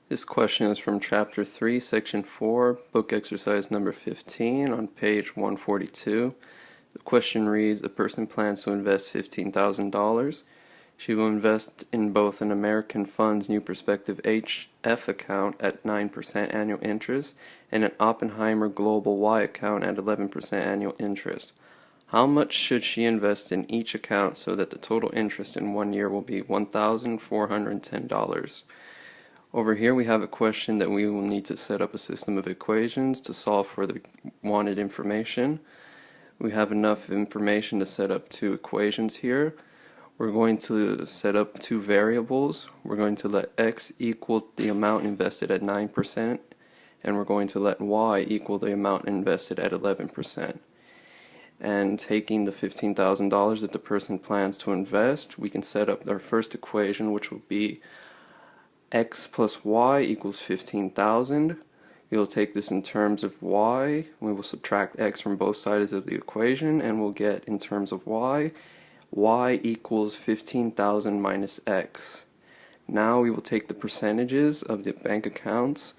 This question is from Chapter 3, Section 4, Book Exercise number 15 on page 142. The question reads, a person plans to invest $15,000. She will invest in both an American Funds New Perspective HF account at 9% annual interest and an Oppenheimer Global Y account at 11% annual interest. How much should she invest in each account so that the total interest in 1 year will be $1,410? Over here we have a question that we will need to set up a system of equations to solve for the wanted information. We have enough information to set up two equations here. We're going to set up two variables. We're going to let x equal the amount invested at 9%, and we're going to let y equal the amount invested at 11%. And taking the $15,000 that the person plans to invest, we can set up our first equation, which will be x plus y equals 15,000. We'll take this in terms of y. We will subtract x from both sides of the equation, and we'll get in terms of y equals 15,000 minus x. Now we will take the percentages of the bank accounts,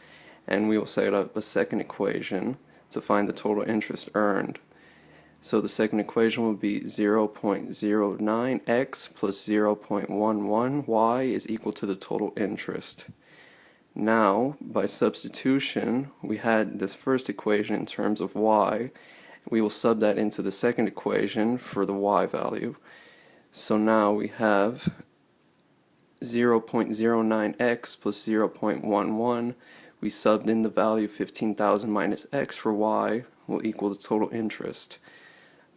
and we will set up a second equation to find the total interest earned. So the second equation will be 0.09x plus 0.11y is equal to the total interest. Now, by substitution, we had this first equation in terms of y. We will sub that into the second equation for the y value. So now we have 0.09x plus 0.11. We subbed in the value 15,000 minus x for y will equal the total interest.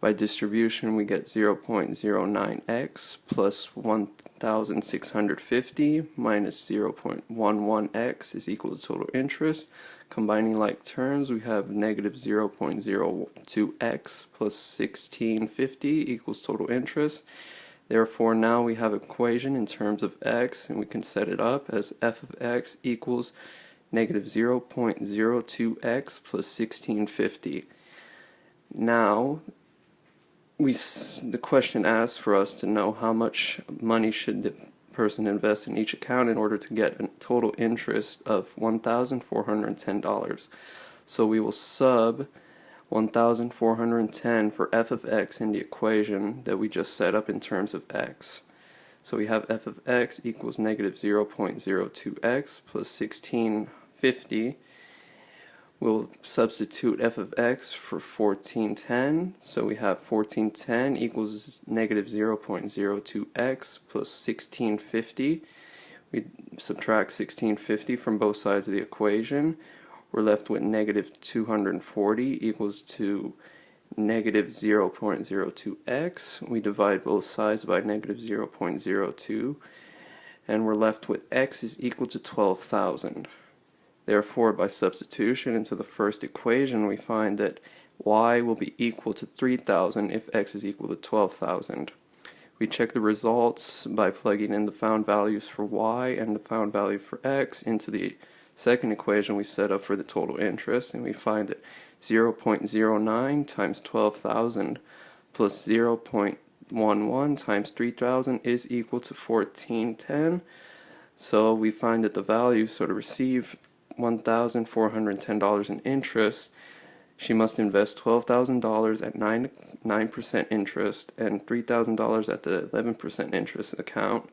By distribution, we get 0.09x plus 1,650 minus 0.11x is equal to total interest. Combining like terms, we have negative 0.02x plus 1650 equals total interest. Therefore, now we have an equation in terms of x, and we can set it up as f of x equals negative 0.02x plus 1650. Now, the question asks for us to know how much money should the person invest in each account in order to get a total interest of $1,410. So we will sub 1,410 for f of x in the equation that we just set up in terms of x. So we have f of x equals negative 0.02x plus 1650. We'll substitute f of x for 1410, so we have 1410 equals negative 0.02x plus 1650. We subtract 1650 from both sides of the equation. We're left with negative 240 equals to negative 0.02x. We divide both sides by negative 0.02, and we're left with x is equal to 12,000. Therefore, by substitution into the first equation, we find that y will be equal to 3,000 if x is equal to 12,000. We check the results by plugging in the found values for y and the found value for x into the second equation we set up for the total interest, and we find that 0.09 times 12,000 plus 0.11 times 3,000 is equal to 1410. So we find that the value, so to receive $1,410 in interest, she must invest $12,000 at 9% interest and $3,000 at the 11% interest account,